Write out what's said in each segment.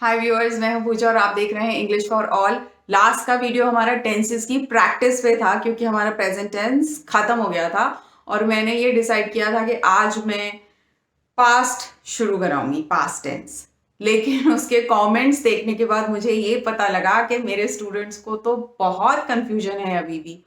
हाय viewers, मैं हूं पूजा और आप देख रहे हैं इंग्लिश फॉर ऑल। लास्ट का वीडियो हमारा टेंसेस की प्रैक्टिस पे था क्योंकि हमारा प्रेजेंट टेंस खत्म हो गया था और मैंने ये डिसाइड किया था कि आज मैं पास्ट शुरू कराऊंगी, पास्ट टेंस। लेकिन उसके कमेंट्स देखने के बाद मुझे ये पता लगा कि मेरे स्टूडेंट्स को तो बहुत कंफ्यूजन है अभी भी।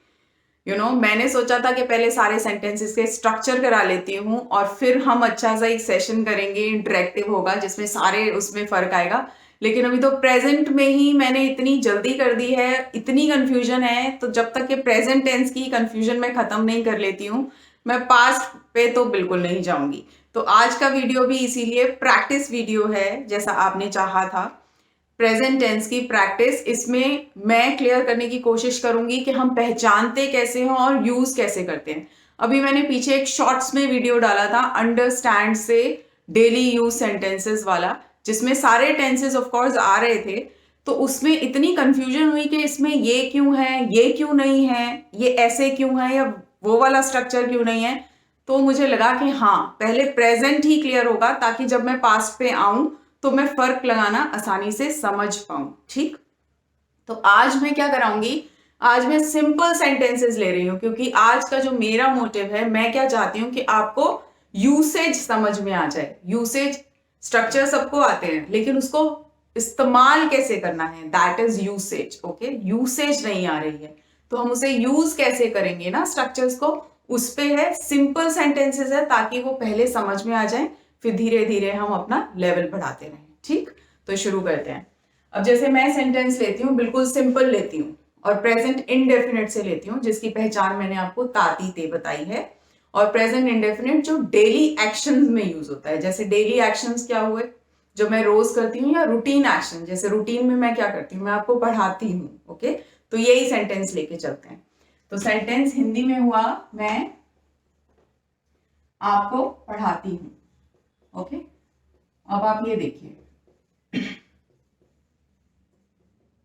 मैंने सोचा था कि पहले सारे सेंटेंसेस के स्ट्रक्चर करा लेती हूँ और फिर हम अच्छा सा एक सेशन करेंगे, इंटरेक्टिव होगा जिसमें सारे उसमें फर्क आएगा। लेकिन अभी तो प्रेजेंट में ही मैंने इतनी जल्दी कर दी है, इतनी कंफ्यूजन है, तो जब तक कि प्रेजेंट टेंस की कंफ्यूजन मैं खत्म नहीं कर लेती हूँ मैं पास्ट पे तो बिल्कुल नहीं जाऊंगी। तो आज का वीडियो भी इसीलिए प्रैक्टिस वीडियो है, जैसा आपने चाहा था। प्रेजेंट टेंस की प्रैक्टिस, इसमें मैं क्लियर करने की कोशिश करूंगी कि हम पहचानते कैसे हैं और यूज कैसे करते हैं। अभी मैंने पीछे एक शॉर्ट्स में वीडियो डाला था अंडरस्टैंड से डेली यूज सेंटेंसेस वाला, जिसमें सारे टेंसेस ऑफ कोर्स आ रहे थे। तो उसमें इतनी कंफ्यूजन हुई कि इसमें ये क्यों है, ये क्यों नहीं है, ये ऐसे क्यों है, या वो वाला स्ट्रक्चर क्यों नहीं है। तो मुझे लगा कि हाँ, पहले प्रेजेंट ही क्लियर होगा ताकि जब मैं पास्ट पे आऊं तो मैं फर्क लगाना आसानी से समझ पाऊं। ठीक, तो आज मैं क्या कराऊंगी, आज मैं सिंपल सेंटेंसेस ले रही हूं क्योंकि आज का जो मेरा मोटिव है, मैं क्या चाहती हूं कि आपको यूसेज समझ में आ जाए। यूसेज स्ट्रक्चर सबको आते हैं लेकिन उसको इस्तेमाल कैसे करना है, that is usage. Okay, usage नहीं आ रही है तो हम उसे यूज कैसे करेंगे ना स्ट्रक्चर्स को, उस पे है। सिंपल सेंटेंसेस है ताकि वो पहले समझ में आ जाए, फिर धीरे धीरे हम अपना लेवल बढ़ाते रहें। ठीक, तो शुरू करते हैं। अब जैसे मैं सेंटेंस लेती हूँ, बिल्कुल सिंपल लेती हूँ और प्रेजेंट इंडेफिनिट से लेती हूँ, जिसकी पहचान मैंने आपको ताती ते बताई है। और प्रेजेंट इंडेफिनिट जो डेली एक्शंस में यूज होता है, जैसे डेली एक्शंस क्या हुए जो मैं रोज करती हूँ, या रूटीन एक्शन, जैसे रूटीन में मैं क्या करती हूँ, मैं आपको पढ़ाती हूँ। ओके, तो यही सेंटेंस लेके चलते हैं। तो सेंटेंस हिंदी में हुआ, मैं आपको पढ़ाती हूँ। ओके, अब आप ये देखिए,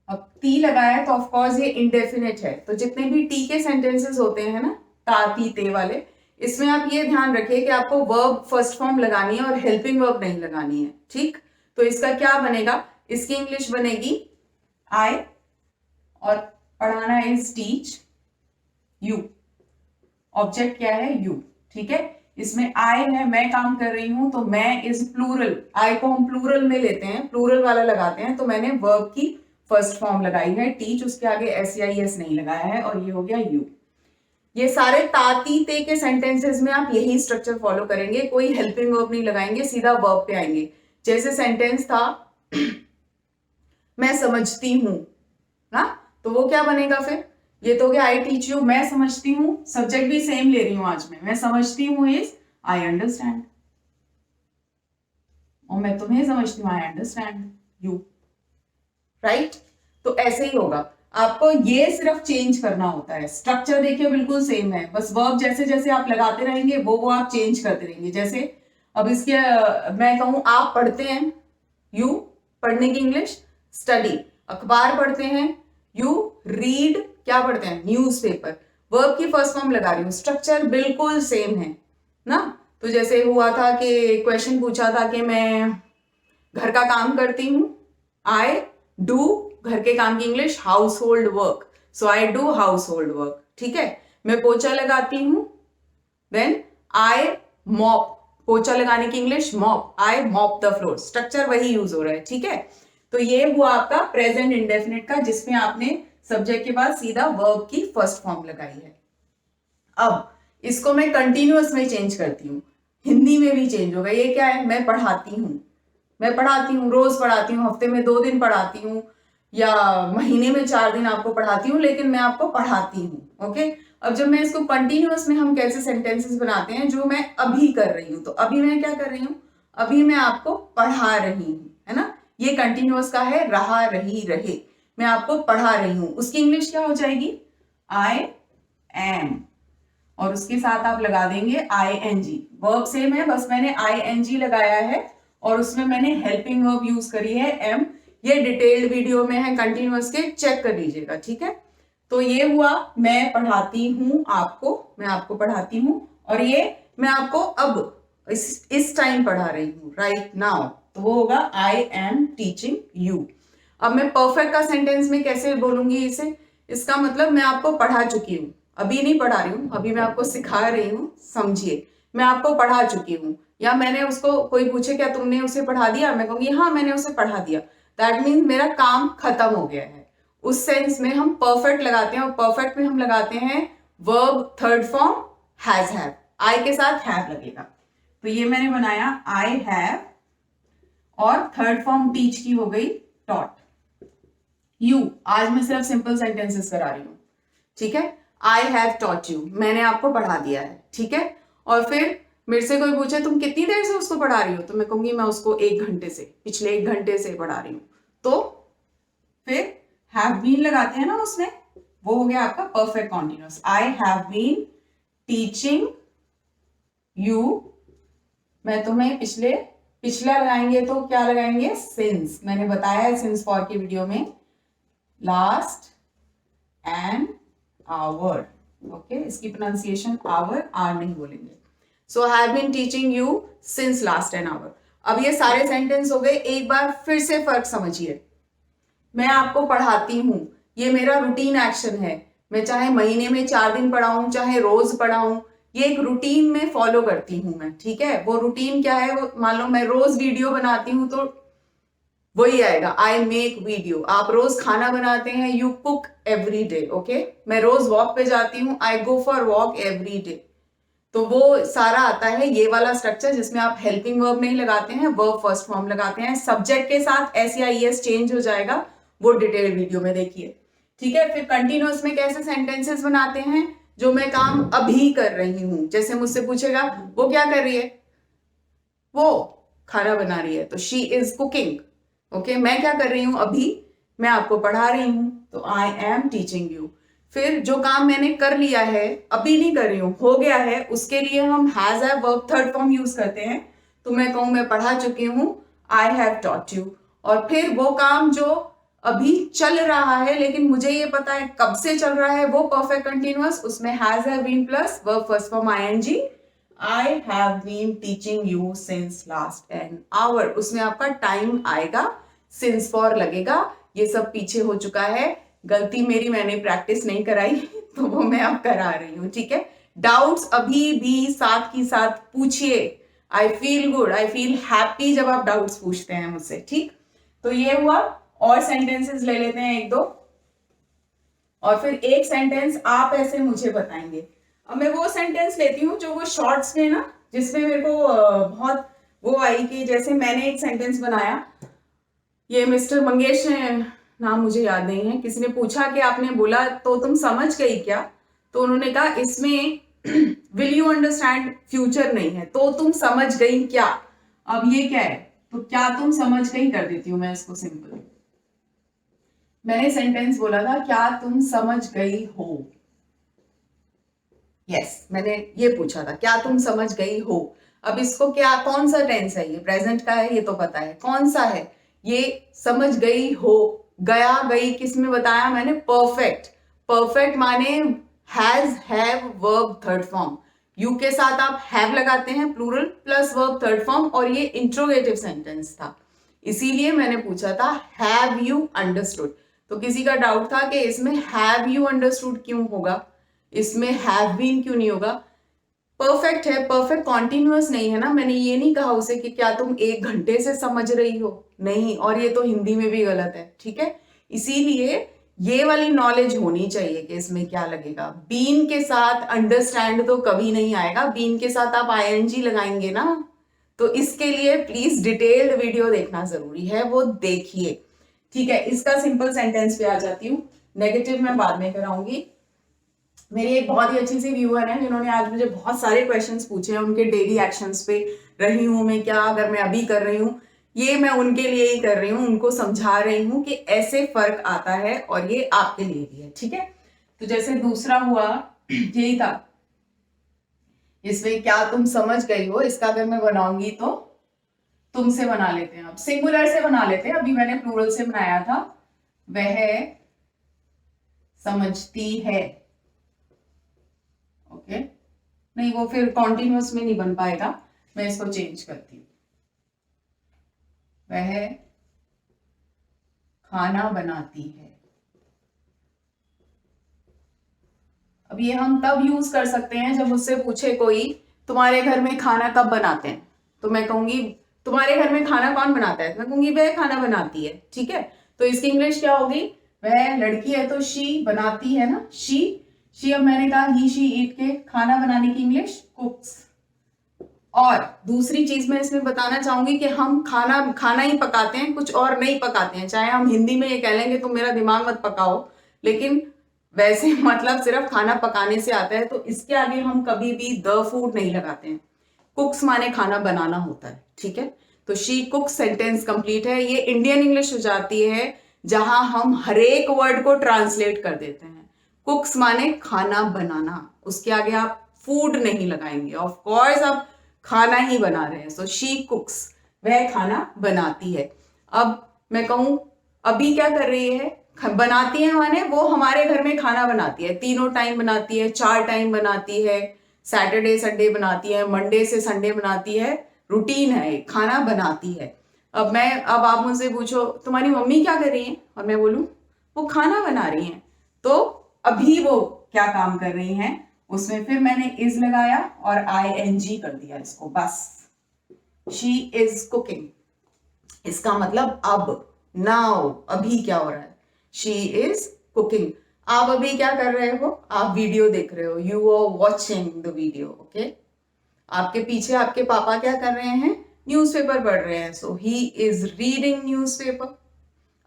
अब टी लगाया है तो ऑफ कोर्स ये इंडेफिनिट है। तो जितने भी टी के सेंटेंसेस होते हैं ना, ता ती ते वाले, इसमें आप ये ध्यान रखिए कि आपको वर्ब फर्स्ट फॉर्म लगानी है और हेल्पिंग वर्ब नहीं लगानी है। ठीक, तो इसका क्या बनेगा, इसकी इंग्लिश बनेगी आई, और पढ़ाना इज टीच यू। ऑब्जेक्ट क्या है, यू। ठीक है, इसमें आई है, मैं काम कर रही हूं, तो मैं इज प्लूरल। आई को हम प्लूरल में लेते हैं, प्लूरल वाला लगाते हैं, तो मैंने वर्ब की फर्स्ट फॉर्म लगाई है टीच, उसके आगे एस या एस नहीं लगाया है, और ये हो गया यू। ये सारे ताती ते के सेंटेंसेस में आप यही स्ट्रक्चर फॉलो करेंगे, कोई हेल्पिंग वर्ब नहीं लगाएंगे, सीधा वर्ब पे आएंगे। जैसे सेंटेंस था मैं समझती हूं ना, तो वो क्या बनेगा फिर, ये तो हो गया आई टीच यू, मैं समझती हूँ, सब्जेक्ट भी सेम ले रही हूं आज मैं समझती हूँ इज आई अंडरस्टैंड, और मैं तुम्हें समझती हूँ आई अंडरस्टैंड यू। राइट, तो ऐसे ही होगा, आपको ये सिर्फ चेंज करना होता है। स्ट्रक्चर देखिए बिल्कुल सेम है, बस वर्ब जैसे जैसे आप लगाते रहेंगे वो आप चेंज करते रहेंगे। जैसे अब इसके मैं कहूं आप पढ़ते हैं, यू, पढ़ने की इंग्लिश स्टडी। अखबार पढ़ते हैं, यू रीड, क्या पढ़ते हैं, न्यूज़पेपर। वर्ब की फर्स्ट फॉर्म लगा रही हूँ, स्ट्रक्चर बिल्कुल सेम है ना। तो जैसे हुआ था कि क्वेश्चन पूछा था कि मैं घर का काम करती हूँ, आई डू, घर के काम की English house hold work, so I do house hold work. ठीक है, मैं पोछा लगाती हूँ, देन आई मॉप, पोछा लगाने की English mop, I mop the floor. Structure वही यूज हो रहा है। ठीक है, तो ये हुआ आपका प्रेजेंट इंडेफिनिट का, जिसमें आपने सब्जेक्ट के बाद सीधा वर्ब की फर्स्ट फॉर्म लगाई है। अब इसको मैं कंटिन्यूअस में चेंज करती हूँ, हिंदी में भी चेंज होगा। ये क्या है, मैं पढ़ाती हूँ, मैं पढ़ाती हूँ, रोज पढ़ाती हूँ, हफ्ते में 2 दिन पढ़ाती हूँ, या महीने में 4 दिन आपको पढ़ाती हूँ, लेकिन मैं आपको पढ़ाती हूँ। ओके, अब जब मैं इसको कंटिन्यूअस में हम कैसे सेंटेंसेस बनाते हैं, जो मैं अभी कर रही हूँ, तो अभी मैं क्या कर रही हूँ, अभी मैं आपको पढ़ा रही हूँ, है ना। ये कंटिन्यूअस का है, रहा रही रहे, मैं आपको पढ़ा रही हूँ, उसकी इंग्लिश क्या हो जाएगी, आई एम, और उसके साथ आप लगा देंगे I N G. Verb same है, बस मैंने आई एन जी लगाया है और उसमें मैंने हेल्पिंग वर्ब यूज करी है एम। ये डिटेल्ड वीडियो में है, कंटिन्यूअस के चेक कर लीजिएगा। ठीक है, तो ये हुआ मैं पढ़ाती हूँ आपको, मैं आपको पढ़ाती हूँ, और ये मैं आपको अब इस टाइम पढ़ा रही हूँ, राइट नाउ। तो वो होगा आई एम टीचिंग यू। अब मैं परफेक्ट का सेंटेंस में कैसे बोलूंगी इसे, इसका मतलब मैं आपको पढ़ा चुकी हूं, अभी नहीं पढ़ा रही हूं, अभी मैं आपको सिखा रही हूं, समझिए। मैं आपको पढ़ा चुकी हूं, या मैंने उसको, कोई पूछे क्या तुमने उसे पढ़ा दिया, मैं कहूंगी हाँ मैंने उसे पढ़ा दिया। दैट मीन्स मेरा काम खत्म हो गया है। उस सेंस में हम परफेक्ट लगाते हैं, और परफेक्ट में हम लगाते हैं verb third form has have, I के साथ हैव लगेगा। तो ये मैंने बनाया आई हैव, और थर्ड फॉर्म टीच की हो गई टॉट यू। आज मैं सिर्फ सिंपल सेंटेंसेस करा रही हूं, ठीक है। आई हैव टॉट यू, मैंने आपको पढ़ा दिया है, ठीक है। और फिर मेरे से कोई पूछे तुम कितनी देर से उसको पढ़ा रही हो, तो मैं कहूंगी मैं उसको 1 घंटे से, पिछले 1 घंटे से पढ़ा रही हूं। तो फिर हैव बीन लगाते हैं ना उसमें, वो हो गया आपका perfect continuous. I have been teaching you, मैं तुम्हें पिछला लगाएंगे तो क्या लगाएंगे, सिंस। मैंने बताया है सिंस फॉर की वीडियो में, लास्ट एन आवर, ओके। इसकी प्रोनाउंसिएशन आवर, आर नहीं बोलेंगे। So have been teaching you since last an hour. अब ये सारे सेंटेंस हो गए। एक बार फिर से फर्क समझिए, मैं आपको पढ़ाती हूं, ये मेरा रूटीन एक्शन है। मैं चाहे महीने में 4 दिन पढ़ाऊं, चाहे रोज पढ़ाऊं, ये एक रूटीन में फॉलो करती हूं मैं, ठीक है। वो रूटीन क्या है, वो मान लो मैं रोज वीडियो बनाती हूं तो वही आएगा, आई मेक वीडियो। आप रोज खाना बनाते हैं, you cook every day, okay. मैं रोज वॉक पे जाती हूँ, I go for walk every day. तो वो सारा आता है ये वाला स्ट्रक्चर, जिसमें आप हेल्पिंग वर्ब नहीं लगाते हैं, वर्ब फर्स्ट फॉर्म लगाते हैं। सब्जेक्ट के साथ एस या ईएस चेंज हो जाएगा, वो डिटेल वीडियो में देखिए, ठीक है। फिर कंटिन्यूअस में कैसे सेंटेंसेस बनाते हैं, जो मैं काम अभी कर रही हूं, जैसे मुझसे पूछेगा वो क्या कर रही है, वो खाना बना रही है, तो शी इज कुकिंग, ओके। मैं क्या कर रही हूं अभी, मैं आपको पढ़ा रही हूं, तो आई एम टीचिंग यू। फिर जो काम मैंने कर लिया है, अभी नहीं कर रही हूं, हो गया है, उसके लिए हम has have verb third form use करते हैं। तो मैं कहूं मैं पढ़ा चुकी हूं, आई हैव टॉट यू। और फिर वो काम जो अभी चल रहा है, लेकिन मुझे ये पता है कब से चल रहा है, वो परफेक्ट कंटिन्यूअस, उसमें has have been plus verb first form ING. I have been teaching you since last an hour, उसमें आपका टाइम आएगा, सिंस फॉर लगेगा। ये सब पीछे हो चुका है, गलती मेरी, मैंने प्रैक्टिस नहीं कराई तो वो मैं अब करा रही हूँ, ठीक है। डाउट्स अभी भी साथ की साथ पूछिए। I feel good, I feel happy जब आप डाउट्स पूछते हैं मुझसे, ठीक। तो ये हुआ, और सेंटेंसेस ले लेते हैं एक दो, और फिर एक सेंटेंस आप ऐसे मुझे बताएंगे। अब मैं वो सेंटेंस लेती हूँ जो वो शॉर्ट्स में ना, जिसमें मेरे को बहुत वो आई कि जैसे मैंने एक सेंटेंस बनाया, ये मिस्टर मंगेश ने, नाम मुझे याद नहीं है, किसी ने पूछा कि आपने बोला तो तुम समझ गई क्या, तो उन्होंने कहा इसमें विल यू अंडरस्टैंड फ्यूचर नहीं है, तो तुम समझ गई क्या। अब ये क्या है, तो क्या तुम समझ गई कर देती हूँ मैं इसको सिंपल। मैंने सेंटेंस बोला था क्या तुम समझ गई हो, यस मैंने ये पूछा था क्या तुम समझ गई हो। अब इसको क्या, कौन सा टेंस है, ये प्रेजेंट का है, ये तो पता है कौन सा है, ये समझ गई हो। गया गई किस में बताया मैंने, परफेक्ट। परफेक्ट माने has have verb third form, you के साथ आप हैव लगाते हैं plural plus verb third form, और ये इंट्रोगेटिव सेंटेंस था, इसीलिए मैंने पूछा था हैव यू अंडरस्टूड। तो किसी का डाउट था कि इसमें हैव यू अंडरस्टूड क्यों होगा, इसमें हैव बीन क्यों नहीं होगा। परफेक्ट है, परफेक्ट कॉन्टिन्यूअस नहीं है ना। मैंने ये नहीं कहा उसे कि क्या तुम 1 घंटे से समझ रही हो, नहीं, और ये तो हिंदी में भी गलत है, ठीक है। इसीलिए ये वाली नॉलेज होनी चाहिए कि इसमें क्या लगेगा। बीन के साथ अंडरस्टैंड तो कभी नहीं आएगा, बीन के साथ आप आईएनजी लगाएंगे ना, तो इसके लिए प्लीज डिटेल्ड वीडियो देखना जरूरी है, वो देखिए, ठीक है। इसका सिंपल सेंटेंस पे आ जाती हूँ, नेगेटिव मैं बाद में कराऊंगी। मेरी एक बहुत ही अच्छी सी व्यूअर है जिन्होंने आज मुझे बहुत सारे क्वेश्चंस पूछे हैं, उनके डेली एक्शंस पे रही हूं मैं, क्या अगर मैं अभी कर रही हूँ, ये मैं उनके लिए ही कर रही हूँ, उनको समझा रही हूँ कि ऐसे फर्क आता है, और ये आपके लिए भी है, ठीक है। तो जैसे दूसरा हुआ, यही था, इसमें क्या तुम समझ गई हो, इसका अगर मैं बनाऊंगी तो तुमसे बना लेते हैं, अब सिंगुलर से बना लेते हैं, अभी मैंने प्लूरल से बनाया था, वह समझती है, ओके। नहीं, वो फिर कॉन्टिन्यूअस में नहीं बन पाएगा, मैं इसको चेंज करती हूँ। वह खाना बनाती है। अब ये हम तब यूज कर सकते हैं जब मुझसे पूछे कोई तुम्हारे घर में खाना कब बनाते हैं, तो मैं कहूंगी तुम्हारे घर में खाना कौन बनाता है, मैं कहूंगी वह खाना बनाती है। ठीक है, तो इसकी इंग्लिश क्या होगी, वह लड़की है तो शी, बनाती है ना शी। अब मैंने कहा ही शी ईट के खाना बनाने की इंग्लिश कुक्स। और दूसरी चीज मैं इसमें बताना चाहूंगी कि हम खाना ही पकाते हैं, कुछ और नहीं पकाते हैं। चाहे हम हिंदी में ये कह लेंगे तुम मेरा दिमाग मत पकाओ, लेकिन वैसे मतलब सिर्फ खाना पकाने से आता है, तो इसके आगे हम कभी भी द फूड नहीं लगाते हैं। कुक्स माने खाना बनाना होता है। ठीक है, तो शी कुक्स सेंटेंस कंप्लीट है। ये इंडियन इंग्लिश हो जाती है जहां हम हरेक वर्ड को ट्रांसलेट कर देते हैं। कुक्स माने खाना बनाना, उसके आगे आप फूड नहीं लगाएंगे। ऑफ कोर्स आप खाना ही बना रहे हैं, सो शी कुक्स, वह खाना बनाती है। अब मैं कहूं अभी क्या कर रही है, बनाती है माने वो हमारे घर में खाना बनाती है, 3 टाइम बनाती है, 4 टाइम बनाती है, सैटरडे संडे बनाती है, मंडे से संडे बनाती है, रूटीन है, खाना बनाती है। अब आप मुझसे पूछो तुम्हारी मम्मी क्या कर रही है, और मैं बोलूं वो खाना बना रही हैं, तो अभी वो क्या काम कर रही हैं, उसमें फिर मैंने इज लगाया और ING कर दिया इसको, बस। शी इज कुकिंग, इसका मतलब अब, नाउ, अभी क्या हो रहा है, शी इज कुकिंग। आप अभी क्या कर रहे हो, आप वीडियो देख रहे हो, you are watching the video. Okay, आपके पीछे आपके पापा क्या कर रहे हैं, न्यूज़पेपर पढ़ रहे हैं, सो ही इज रीडिंग न्यूज़पेपर।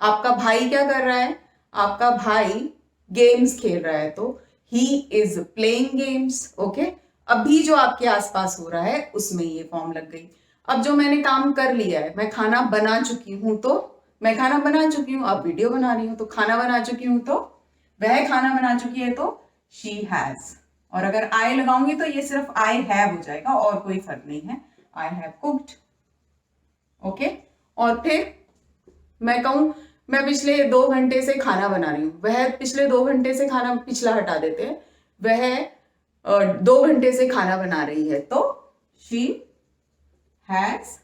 आपका भाई क्या कर रहा है, आपका भाई गेम्स खेल रहा है, तो he is playing games. Okay, अभी जो आपके आसपास हो रहा है उसमें ये फॉर्म लग गई। अब जो मैंने काम कर लिया है, मैं खाना बना चुकी हूं, तो मैं खाना बना चुकी हूं, अब वीडियो बना रही हूं, तो खाना बना चुकी हूं, तो वह खाना बना चुकी है, तो शी हैज। और अगर आई लगाऊंगी तो ये सिर्फ आई हैव हो जाएगा और कोई फर्क नहीं है, आई हैव कुक्ड। ओके, और फिर मैं कहूं मैं पिछले 2 घंटे से खाना बना रही हूं, वह पिछले 2 घंटे से खाना, पिछला हटा देते हैं, वह 2 घंटे से खाना बना रही है, तो she has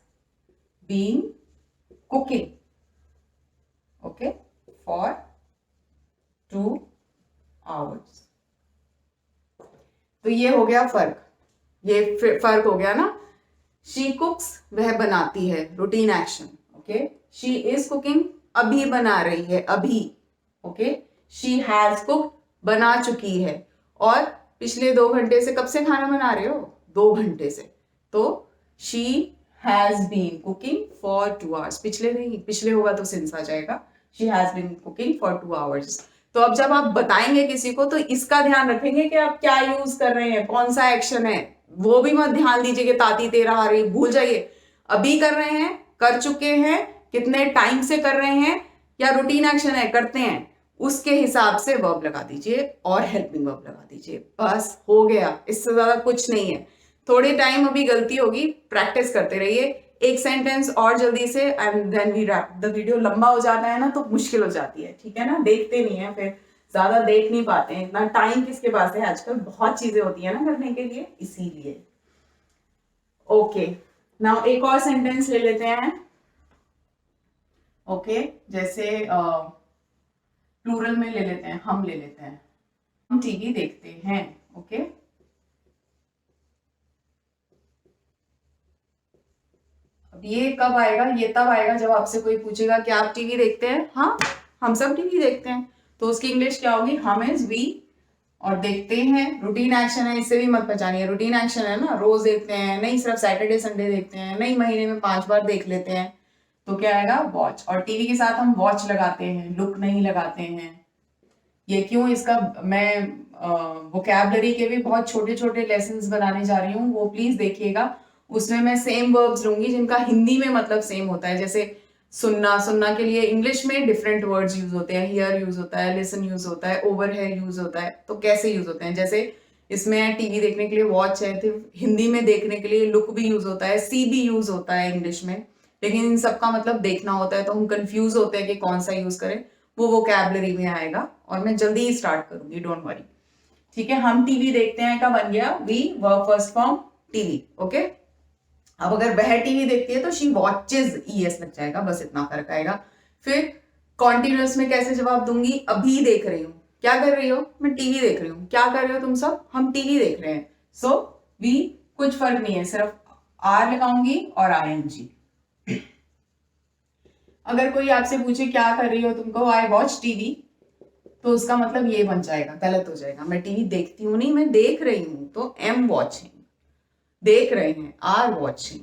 been cooking, okay, for 2 hours. तो ये हो गया फर्क, ये फर्क हो गया ना। शी कुक्स, वह बनाती है, routine action. Okay, she is cooking, अभी बना रही है, अभी। ओके, शी हैज कुक, बना चुकी है, और पिछले 2 घंटे से, कब से खाना बना रहे हो, 2 घंटे से, तो she has been cooking for 2 hours. पिछले नहीं, पिछले होगा तो सिंस आ जाएगा, she has been cooking for 2 hours. तो अब जब आप बताएंगे किसी को, तो इसका ध्यान रखेंगे कि आप क्या यूज कर रहे हैं, कौन सा एक्शन है, वो भी मत ध्यान दीजिए कि ताती तेरा आ रही, भूल जाइए। अभी कर रहे हैं, कर चुके हैं, कितने टाइम से कर रहे हैं, या रूटीन एक्शन है, करते हैं, उसके हिसाब से वर्ब लगा दीजिए और हेल्पिंग वर्ब लगा दीजिए, बस हो गया, इससे ज्यादा कुछ नहीं है। थोड़े टाइम अभी गलती होगी, प्रैक्टिस करते रहिए। एक सेंटेंस और जल्दी से, and then we wrap the video. लंबा हो जाता है ना तो मुश्किल हो जाती है, ठीक है ना, देखते नहीं है, फिर ज्यादा देख नहीं पाते हैं, इतना टाइम किसके पास है आजकल, बहुत चीजें होती है ना करने के लिए, इसीलिए। ओके, नाउ एक और सेंटेंस ले लेते हैं। ओके, जैसे प्लूरल में ले लेते हैं, हम ले लेते हैं, हम टीवी देखते हैं। ओके, अब ये कब आएगा, ये तब आएगा जब आपसे कोई पूछेगा कि आप टीवी देखते हैं, हाँ हम सब टीवी देखते हैं, तो उसकी इंग्लिश क्या होगी, हम इज वी, और देखते हैं रूटीन एक्शन है, इससे भी मत पहचानिए, रूटीन एक्शन है ना, रोज देखते हैं नहीं, सिर्फ सैटरडे संडे देखते हैं नहीं, महीने में 5 बार देख लेते हैं, तो क्या आएगा, वॉच। और टीवी के साथ हम वॉच लगाते हैं, लुक नहीं लगाते हैं। ये क्यों, इसका मैं वोकैबलरी के भी बहुत छोटे छोटे लेसन्स बनाने जा रही हूँ, वो प्लीज देखिएगा। उसमें मैं सेम वर्ब्स लूंगी जिनका हिंदी में मतलब सेम होता है, जैसे सुनना, सुनना के लिए इंग्लिश में डिफरेंट वर्ड्स यूज होते हैं, हियर यूज होता है, लिसन यूज होता है, ओवर हेयर यूज होता है, तो कैसे यूज होते हैं, जैसे इसमें टीवी देखने के लिए वॉच है, तो हिंदी में देखने के लिए लुक भी यूज होता है, सी भी यूज होता है इंग्लिश में, लेकिन इन सबका मतलब देखना होता है, तो हम कंफ्यूज होते हैं कि कौन सा यूज करें, वो वोकैबलरी में आएगा, और मैं जल्दी ही स्टार्ट करूंगी, डोंट वरी। ठीक है, हम टीवी देखते हैं का बन गया we, verb first form TV. Okay, अब अगर वह टीवी देखती है तो शी वॉचेज ईएस लग जाएगा, बस इतना फर्क आएगा। फिर कॉन्टिन्यूअस में कैसे जवाब दूंगी, अभी देख रही हूँ। क्या कर रही हो? मैं टीवी देख रही हूँ। क्या कर रहे हो तुम सब? हम टीवी देख रहे हैं। सो वी कुछ फर्क नहीं है, सिर्फ आर लगाऊंगी और आईएनजी। अगर कोई आपसे पूछे क्या कर रही हो तुम, कहो आई वॉच टीवी, तो उसका मतलब ये बन जाएगा, गलत हो जाएगा। मैं टीवी देखती हूँ नहीं, मैं देख रही हूँ, तो एम वॉचिंग। देख रहे हैं, आर वॉचिंग।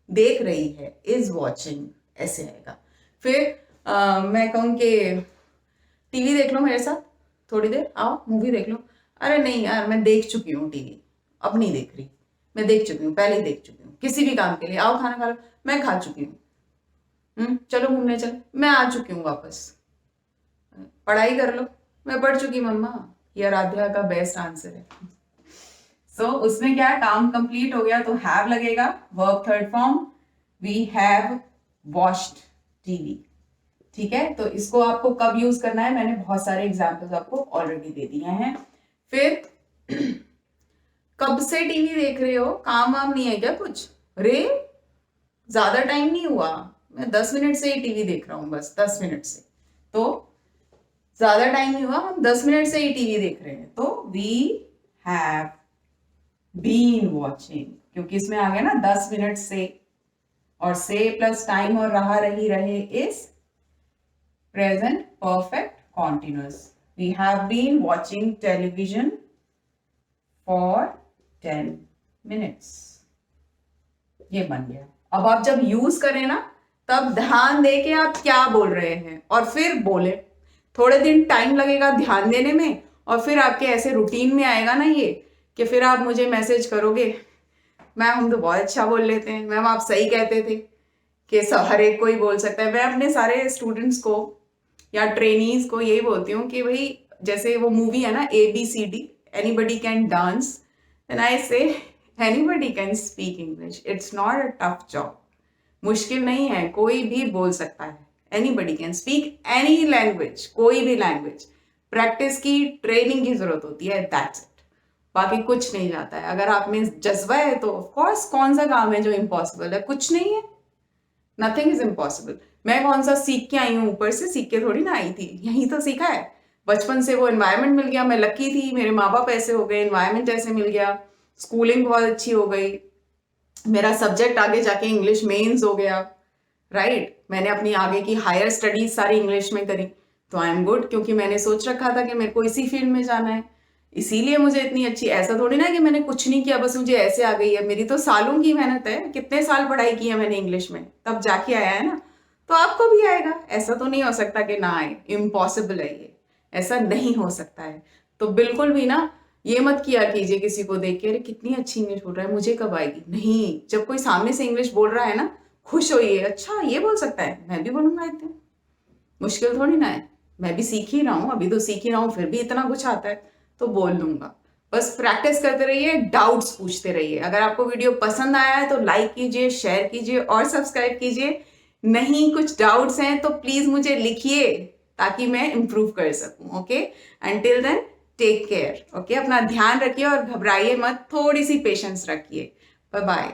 देख रही है, इज वॉचिंग, ऐसे आएगा। फिर मैं कहूँ कि टीवी देख लो मेरे साथ थोड़ी देर, आओ मूवी देख लो। अरे नहीं यार, मैं देख चुकी हूँ टीवी, अब नहीं देख रही। मैं देख चुकी हूँ, पहले ही देख चुकी हूँ। किसी भी काम के लिए आओ, खाना खा लो, मैं खा चुकी हूँ। चलो घूमने चल, मैं आ चुकी हूँ वापस। पढ़ाई कर लो, मैं पढ़ चुकी मम्मा। ये आराध्या का बेस्ट आंसर है। सो उसमें क्या है, काम कंप्लीट हो गया तो हैव लगेगा, verb third form, we have watched TV. ठीक है, तो इसको आपको कब यूज करना है, मैंने बहुत सारे एग्जाम्पल्स आपको ऑलरेडी दे दिए हैं। फिर कब से टीवी देख रहे हो, काम वाम नहीं है क्या कुछ? रे ज्यादा टाइम नहीं हुआ, मैं 10 मिनट से ही टीवी देख रहा हूं, बस 10 मिनट से। तो ज्यादा टाइम नहीं हुआ, हम 10 मिनट से ही टीवी देख रहे हैं, तो वी हैव बीन वॉचिंग, क्योंकि इसमें आ गया ना 10 मिनट से, और से प्लस टाइम और रहा रही रहे is present perfect continuous. We have been watching television for 10 minutes. ये बन गया। अब आप जब यूज करें ना, तब ध्यान दे के आप क्या बोल रहे हैं और फिर बोले। थोड़े दिन टाइम लगेगा ध्यान देने में, और फिर आपके ऐसे रूटीन में आएगा ना ये, कि फिर आप मुझे मैसेज करोगे, मैम हम तो बहुत अच्छा बोल लेते हैं, मैम आप सही कहते थे, कि हर एक को ही बोल सकता है। मैं अपने सारे स्टूडेंट्स को या ट्रेनीज को यही बोलती हूँ कि भाई, जैसे वो मूवी है ना ABCD, anybody can dance, then I say anybody can speak English, it's not a tough job. मुश्किल नहीं है, कोई भी बोल सकता है। Anybody can speak any language, कोई भी लैंग्वेज। प्रैक्टिस की, ट्रेनिंग की जरूरत होती है, दैट्स इट। बाकी कुछ नहीं जाता है। अगर आप में जज्बा है तो ऑफकोर्स कौन सा काम है जो इम्पॉसिबल है? कुछ नहीं है, नथिंग इज इम्पॉसिबल। मैं कौन सा सीख के आई हूँ, ऊपर से सीख के थोड़ी ना आई थी, यही तो सीखा है। बचपन से वो एनवायरनमेंट मिल गया, मैं लकी थी, मेरे माँ बाप ऐसे हो गए, एनवायरनमेंट ऐसे मिल गया, स्कूलिंग बहुत अच्छी हो गई, मेरा सब्जेक्ट आगे जाके इंग्लिश मेंस हो गया, राइट। मैंने अपनी आगे की हायर स्टडीज सारी इंग्लिश में करी, तो आई एम गुड, क्योंकि मैंने सोच रखा था कि मेरे को इसी फील्ड में जाना है, इसीलिए मुझे इतनी अच्छी। ऐसा थोड़ी ना कि मैंने कुछ नहीं किया, बस मुझे ऐसे आ गई है। मेरी तो सालों की मेहनत है, कितने साल पढ़ाई की है मैंने इंग्लिश में, तब जाके आया है ना। तो आपको भी आएगा, ऐसा तो नहीं हो सकता कि ना आए, इम्पॉसिबल है ये, ऐसा नहीं हो सकता है। तो बिल्कुल भी ना ये मत किया कीजिए किसी को देख के, अरे कितनी अच्छी इंग्लिश बोल रहा है, मुझे कब आएगी। नहीं, जब कोई सामने से इंग्लिश बोल रहा है ना, खुश होइए, अच्छा ये बोल सकता है, मैं भी बोलूंगा इतने। मुश्किल थोड़ी ना है, मैं भी सीख ही रहा हूँ, अभी तो सीख ही रहा हूँ, फिर भी इतना कुछ आता है तो बोल लूंगा। बस प्रैक्टिस करते रहिए, डाउट्स पूछते रहिए। अगर आपको वीडियो पसंद आया है तो लाइक कीजिए, शेयर कीजिए और सब्सक्राइब कीजिए। नहीं कुछ डाउट्स हैं तो प्लीज मुझे लिखिए, ताकि मैं इंप्रूव कर सकूं। Okay, until then take care. Okay, अपना ध्यान रखिए और घबराइए मत, थोड़ी सी पेशेंस रखिए। Bye bye.